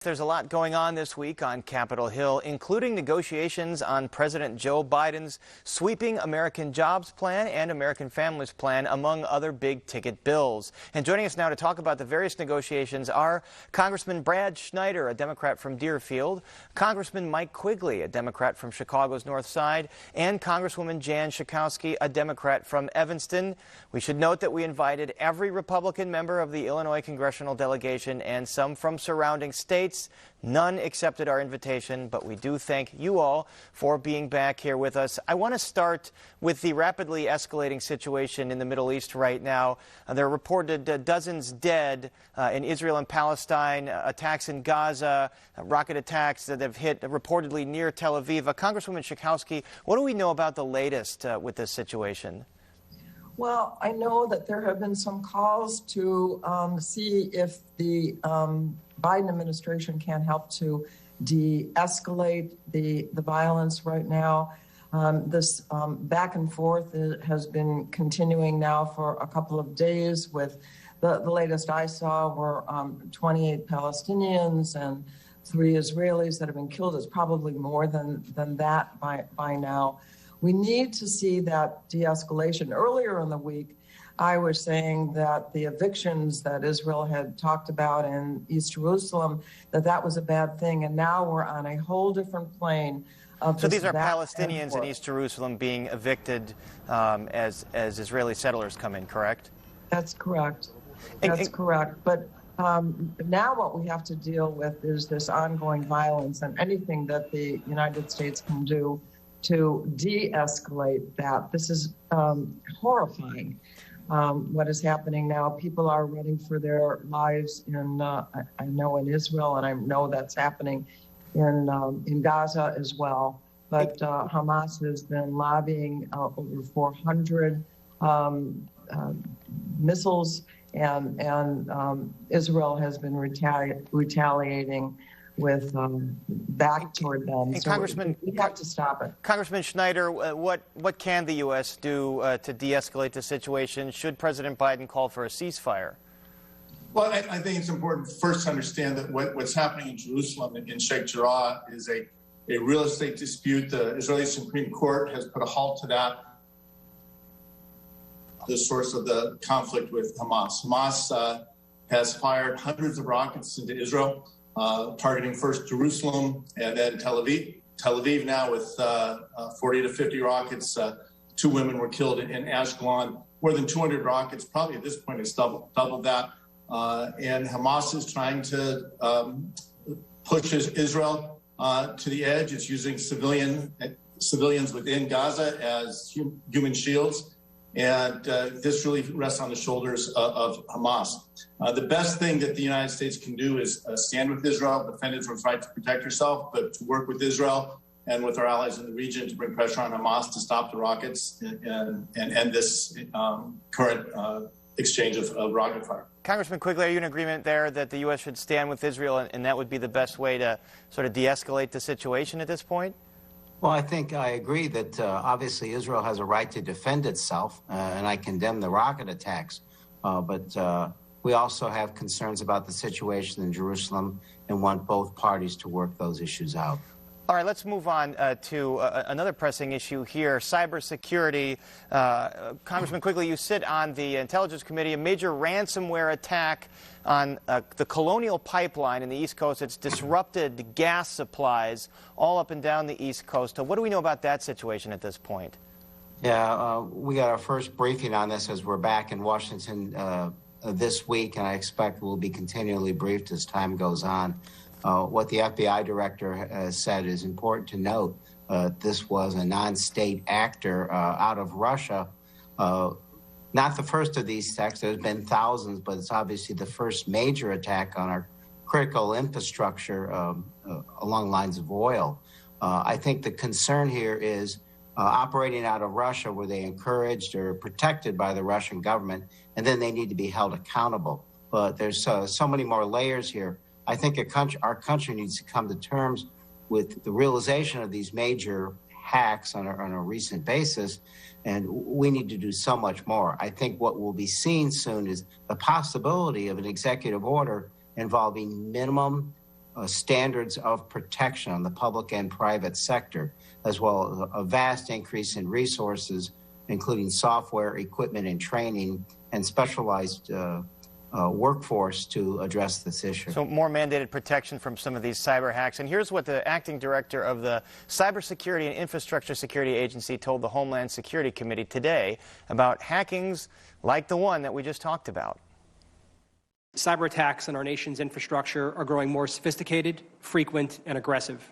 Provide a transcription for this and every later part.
There's a lot going on this week on Capitol Hill, including negotiations on President Joe Biden's sweeping American Jobs Plan and American Families Plan, among other big-ticket bills. And joining us now to talk about the various negotiations are Congressman Brad Schneider, a Democrat from Deerfield, Congressman Mike Quigley, a Democrat from Chicago's North Side, and Congresswoman Jan Schakowsky, a Democrat from Evanston. We should note that we invited every Republican member of the Illinois congressional delegation and some from surrounding states. None accepted our invitation, but we do thank you all for being back here with us. I want to start with the rapidly escalating situation in the Middle East right now. There are reported dozens dead in Israel and Palestine, attacks in Gaza, rocket attacks that have hit reportedly near Tel Aviv. Congresswoman Schakowsky, what do we know about the latest with this situation? Well, I know that there have been some calls to see if the Biden administration can help to de-escalate the violence right now. This back and forth has been continuing now for a couple of days. With the latest I saw were 28 Palestinians and 3 Israelis that have been killed. It's probably more than that by now. We need to see that de-escalation. Earlier in the week, I was saying that the evictions that Israel had talked about in East Jerusalem, that was a bad thing. And now we're on a whole different plane of So these are Palestinians in East Jerusalem being evicted as Israeli settlers come in, correct? That's correct. That's correct. But now what we have to deal with is this ongoing violence, and anything that the United States can do to de-escalate that. This is horrifying, what is happening now. People are running for their lives I know in Israel, and I know that's happening in Gaza as well. But Hamas has been lobbying over 400 missiles, and Israel has been retaliating with back toward them. And so Congressman, we have to stop it. Congressman Schneider, what can the U.S. do to de-escalate the situation? Should President Biden call for a ceasefire? Well, I think it's important first to understand that what's happening in Jerusalem in Sheikh Jarrah is a real estate dispute. The Israeli Supreme Court has put a halt to that. The source of the conflict with Hamas. Hamas has fired hundreds of rockets into Israel, targeting first Jerusalem and then Tel Aviv. Tel Aviv now with 40 to 50 rockets. 2 women were killed in Ashkelon. More than 200 rockets, probably at this point it's double that. And Hamas is trying to push Israel to the edge. It's using civilians within Gaza as human shields. And this really rests on the shoulders of Hamas. The best thing that the United States can do is stand with Israel, defend Israel's right to protect herself, but to work with Israel and with our allies in the region to bring pressure on Hamas to stop the rockets and end this current exchange of rocket fire. Congressman Quigley, are you in agreement there that the U.S. should stand with Israel and that would be the best way to sort of de-escalate the situation at this point? Well, I think I agree that obviously Israel has a right to defend itself, and I condemn the rocket attacks. But we also have concerns about the situation in Jerusalem and want both parties to work those issues out. All right, let's move on to another pressing issue here, cybersecurity. Congressman Quigley, you sit on the Intelligence Committee. A major ransomware attack on the Colonial Pipeline in the East Coast. It's disrupted gas supplies all up and down the East Coast. What do we know about that situation at this point? Yeah, we got our first briefing on this as we're back in Washington this week, and I expect we'll be continually briefed as time goes on. What the FBI director said is important to note. This was a non-state actor out of Russia. Not the first of these attacks. There's been thousands, but it's obviously the first major attack on our critical infrastructure along lines of oil. I think the concern here is operating out of Russia, where they encouraged or protected by the Russian government, and then they need to be held accountable. But there's so many more layers here. I think our country needs to come to terms with the realization of these major hacks on a recent basis, and we need to do so much more. I think what will be seen soon is the possibility of an executive order involving minimum standards of protection on the public and private sector, as well as a vast increase in resources, including software, equipment, and training, and specialized workforce to address this issue. So more mandated protection from some of these cyber hacks. And here's what the acting director of the Cybersecurity and Infrastructure Security Agency told the Homeland Security Committee today about hackings like the one that we just talked about. Cyber attacks on our nation's infrastructure are growing more sophisticated, frequent, and aggressive.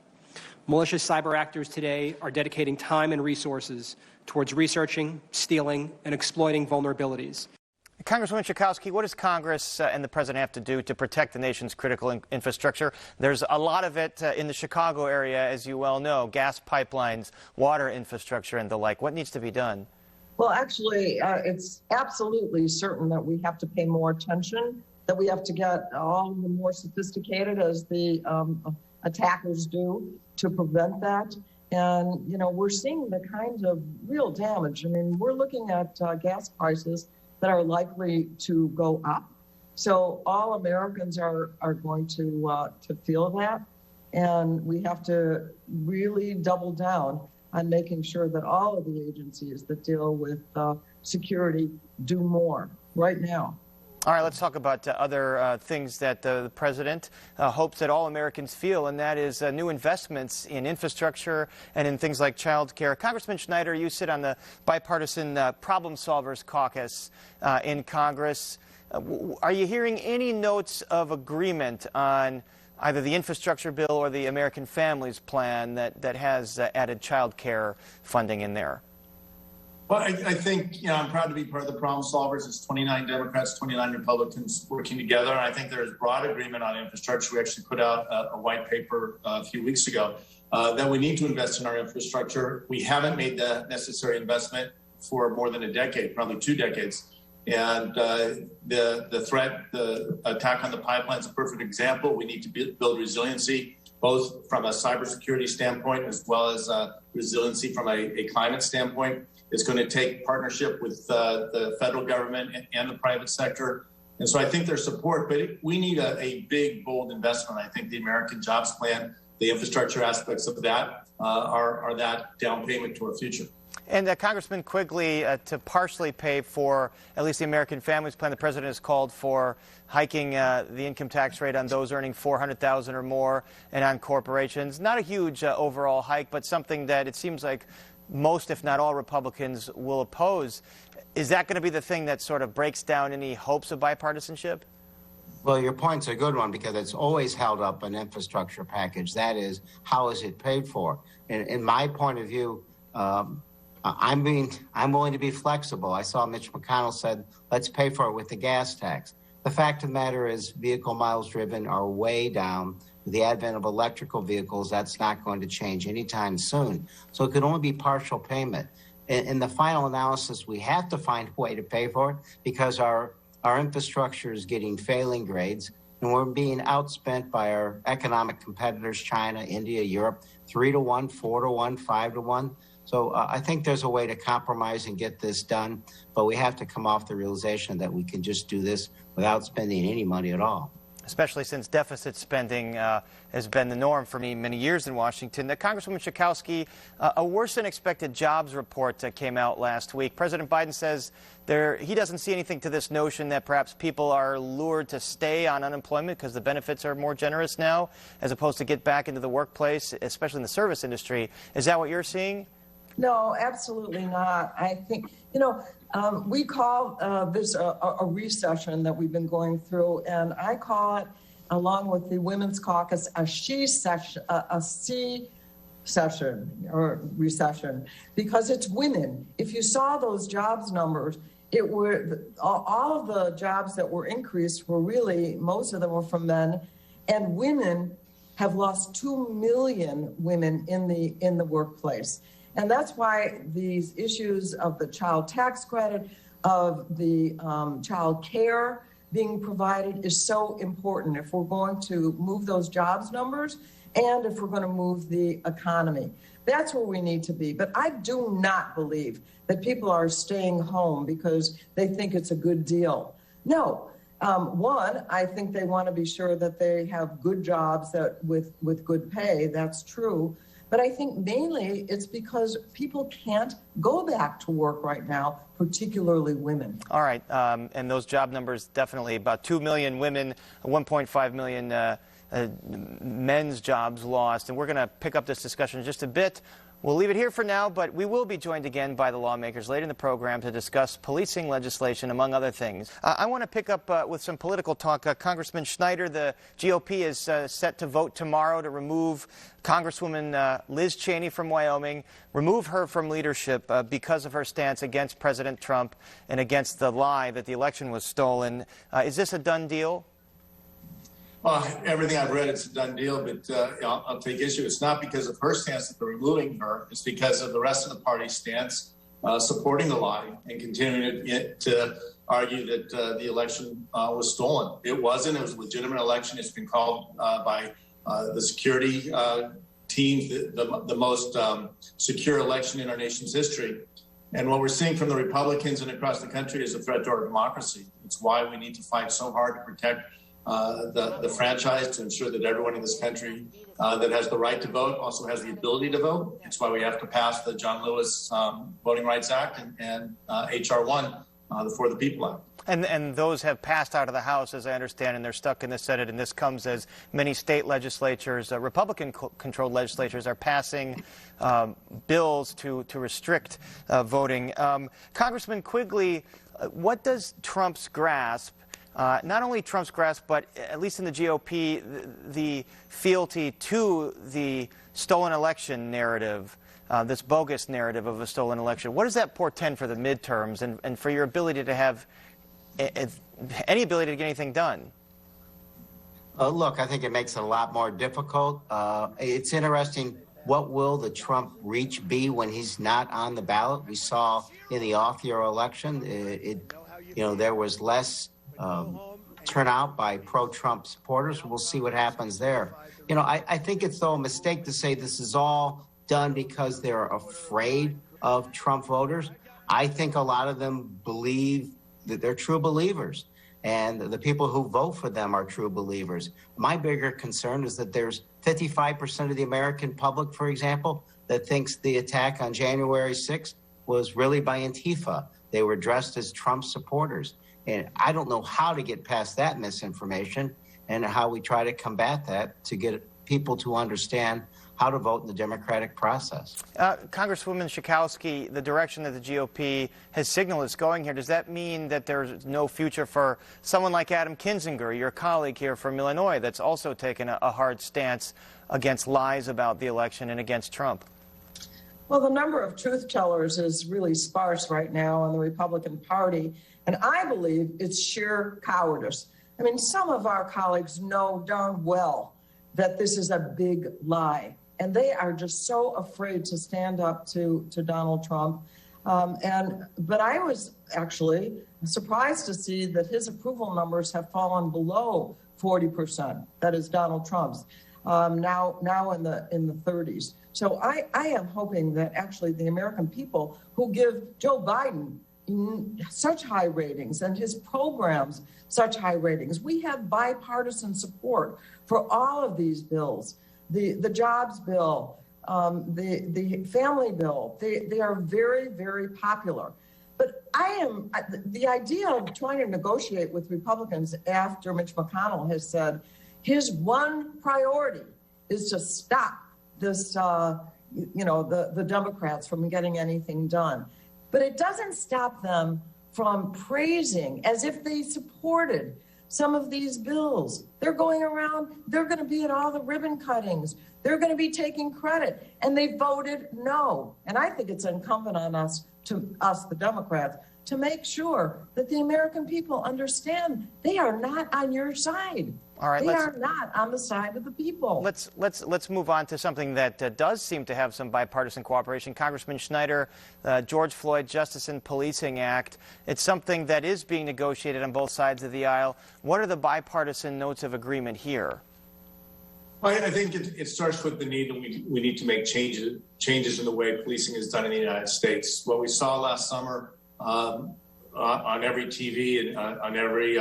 Malicious cyber actors today are dedicating time and resources towards researching, stealing, and exploiting vulnerabilities. Congresswoman Schakowsky, what does Congress and the President have to do to protect the nation's critical infrastructure? There's a lot of it in the Chicago area, as you well know, gas pipelines, water infrastructure, and the like. What needs to be done? Well, actually, it's absolutely certain that we have to pay more attention, that we have to get all the more sophisticated as the attackers do to prevent that. And, you know, we're seeing the kinds of real damage. I mean, we're looking at gas prices that are likely to go up. So all Americans are going to feel that. And we have to really double down on making sure that all of the agencies that deal with security do more right now. All right, let's talk about other things that the President hopes that all Americans feel, and that is new investments in infrastructure and in things like child care. Congressman Schneider, you sit on the Bipartisan Problem Solvers Caucus in Congress. Are you hearing any notes of agreement on either the infrastructure bill or the American Families Plan that has added child care funding in there? Well, I think, you know, I'm proud to be part of the problem solvers. It's 29 Democrats, 29 Republicans working together. And I think there is broad agreement on infrastructure. We actually put out a white paper a few weeks ago that we need to invest in our infrastructure. We haven't made the necessary investment for more than a decade, probably 2 decades. And the threat, the attack on the pipeline is a perfect example. We need to build resiliency, both from a cybersecurity standpoint as well as resiliency from a climate standpoint. It's going to take partnership with the federal government and the private sector. And so I think there's support, but we need a big, bold investment. I think the American Jobs Plan, the infrastructure aspects of that are that down payment to our future. And Congressman Quigley, to partially pay for at least the American Families Plan, the President has called for hiking the income tax rate on those earning $400,000 or more and on corporations. Not a huge overall hike, but something that it seems like most, if not all, Republicans will oppose. Is that going to be the thing that sort of breaks down any hopes of bipartisanship? Well, your point's a good one because it's always held up an infrastructure package. That is, how is it paid for? In my point of view, I'm willing to be flexible. I saw Mitch McConnell said, let's pay for it with the gas tax. The fact of the matter is vehicle miles driven are way down. With the advent of electrical vehicles, that's not going to change anytime soon. So it could only be partial payment. In the final analysis, we have to find a way to pay for it because our infrastructure is getting failing grades and we're being outspent by our economic competitors, China, India, Europe, 3-to-1, 4-to-1, 5-to-1. So I think there's a way to compromise and get this done, but we have to come off the realization that we can just do this without spending any money at all. Especially since deficit spending has been the norm for many years in Washington. Congresswoman Schakowsky, a worse-than-expected jobs report came out last week. President Biden says he doesn't see anything to this notion that perhaps people are lured to stay on unemployment because the benefits are more generous now, as opposed to get back into the workplace, especially in the service industry. Is that what you're seeing? No, absolutely not. I think, you know, we call this a recession that we've been going through, and I call it, along with the Women's Caucus, a C session or recession, because it's women. If you saw those jobs numbers, all of the jobs that were increased were really, most of them were from men, and women have lost 2 million women in the workplace. And that's why these issues of the child tax credit, of the child care being provided is so important if we're going to move those jobs numbers and if we're going to move the economy. That's where we need to be. But I do not believe that people are staying home because they think it's a good deal. No, One, I think they want to be sure that they have good jobs with good pay. That's true. But I think mainly it's because people can't go back to work right now, particularly women. All right. And those job numbers, definitely about 2 million women, 1.5 million men's jobs lost. And we're going to pick up this discussion in just a bit. We'll leave it here for now, but we will be joined again by the lawmakers later in the program to discuss policing legislation, among other things. I want to pick up with some political talk. Congressman Schneider, the GOP is set to vote tomorrow to remove Congresswoman Liz Cheney from Wyoming, remove her from leadership because of her stance against President Trump and against the lie that the election was stolen. Is this a done deal? Everything I've read, it's a done deal, but I'll take issue. It's not because of her stance that they're removing her. It's because of the rest of the party's stance supporting the lie and continuing to argue that the election was stolen. It wasn't. It was a legitimate election. It's been called by the security teams the most secure election in our nation's history. And what we're seeing from the Republicans and across the country is a threat to our democracy. It's why we need to fight so hard to protect the franchise, to ensure that everyone in this country that has the right to vote also has the ability to vote. It's why we have to pass the John Lewis Voting Rights Act and H.R. 1, the For the People Act. And those have passed out of the House, as I understand, and they're stuck in the Senate. And this comes as many state legislatures, Republican-controlled legislatures, are passing bills to restrict voting. Congressman Quigley, what does Trump's grasp, not only Trump's grasp, but at least in the GOP, the fealty to the stolen election narrative, this bogus narrative of a stolen election, what does that portend for the midterms and for your ability to have any ability to get anything done? Look, I think it makes it a lot more difficult. It's interesting, what will the Trump reach be when he's not on the ballot? We saw in the off-year election, there was less turnout by pro-Trump supporters. We'll see what happens there. I think it's, though, a mistake to say this is all done because they're afraid of Trump voters. I think a lot of them believe that they're true believers, and the people who vote for them are true believers. My bigger concern is that there's 55% of the American public, for example, that thinks the attack on January 6th was really by Antifa. They were dressed as Trump supporters. And I don't know how to get past that misinformation and how we try to combat that to get people to understand how to vote in the democratic process. Congresswoman Schakowsky, the direction that the GOP has signaled it's going here, does that mean that there's no future for someone like Adam Kinzinger, your colleague here from Illinois, that's also taken a hard stance against lies about the election and against Trump? Well, the number of truth tellers is really sparse right now in the Republican Party, and I believe it's sheer cowardice. I mean, some of our colleagues know darn well that this is a big lie, and they are just so afraid to stand up to Donald Trump. But I was actually surprised to see that his approval numbers have fallen below 40%. That is Donald Trump's. Now in the 30s. So I am hoping that actually the American people who give Joe Biden such high ratings and his programs such high ratings, we have bipartisan support for all of these bills, the jobs bill, the family bill. They are very, very popular. But the idea of trying to negotiate with Republicans after Mitch McConnell has said his one priority is to stop this, the Democrats from getting anything done. But it doesn't stop them from praising as if they supported some of these bills. They're going around, they're going to be at all the ribbon cuttings. They're going to be taking credit, and they voted no. And I think it's incumbent on us, the Democrats, to make sure that the American people understand they are not on your side. All right, they are not on the side of the people. Let's move on to something that does seem to have some bipartisan cooperation. Congressman Schneider, George Floyd Justice and Policing Act. It's something that is being negotiated on both sides of the aisle. What are the bipartisan notes of agreement here? Well, I think it starts with the need that we need to make changes in the way policing is done in the United States. What we saw last summer on every TV and on every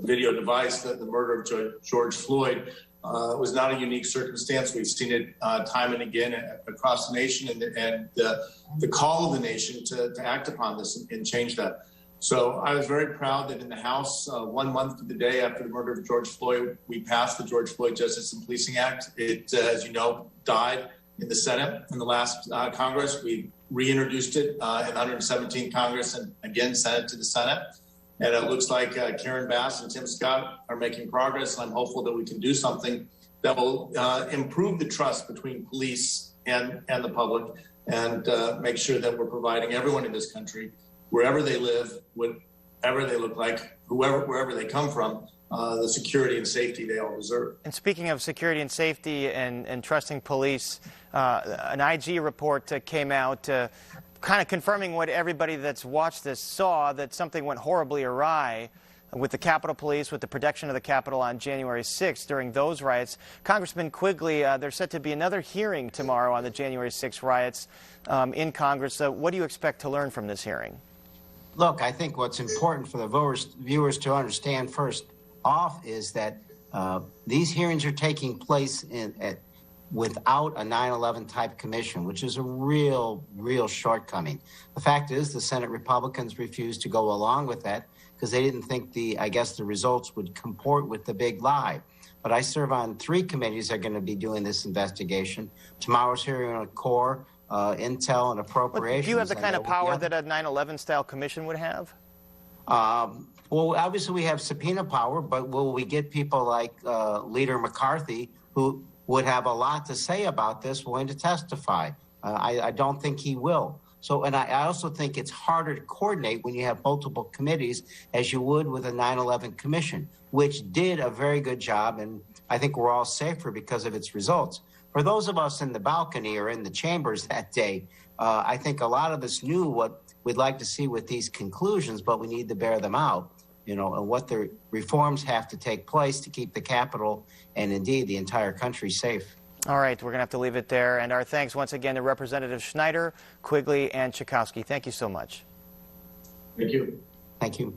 video device, the murder of George Floyd, was not a unique circumstance. We've seen it time and again across the nation, and the call of the nation to act upon this and change that. So I was very proud that in the House, 1 month to the day after the murder of George Floyd, we passed the George Floyd Justice and Policing Act. It, as you know, died in the Senate in the last Congress. We reintroduced it in the 117th Congress and again sent it to the Senate. And it looks like Karen Bass and Tim Scott are making progress. And I'm hopeful that we can do something that will improve the trust between police and the public, and make sure that we're providing everyone in this country, wherever they live, whatever they look like, wherever they come from, the security and safety they all deserve. And speaking of security and safety and trusting police, an IG report came out kind of confirming what everybody that's watched this saw, that something went horribly awry with the Capitol Police, with the protection of the Capitol on January 6th during those riots. Congressman Quigley, there's set to be another hearing tomorrow on the January 6th riots in Congress. What do you expect to learn from this hearing? Look, I think what's important for the viewers to understand first off is that these hearings are taking place without a 9/11 type commission, which is a real shortcoming. The fact is the Senate Republicans refused to go along with that because they didn't think the results would comport with the big lie. But I serve on 3 committees that are going to be doing this investigation. Tomorrow's hearing on Core, Intel, and Appropriations. Do you have the kind of power that a 9/11 style commission would have? Well, obviously we have subpoena power, but will we get people like Leader McCarthy, who would have a lot to say about this, willing to testify? I don't think he will. So, and I also think it's harder to coordinate when you have multiple committees as you would with a 9/11 commission, which did a very good job, and I think we're all safer because of its results. For those of us in the balcony or in the chambers that day, I think a lot of us knew what we'd like to see with these conclusions, but we need to bear them out, and what the reforms have to take place to keep the Capitol and indeed the entire country safe. All right, we're going to have to leave it there. And our thanks once again to Representatives Schneider, Quigley, and Chakowski. Thank you so much. Thank you. Thank you.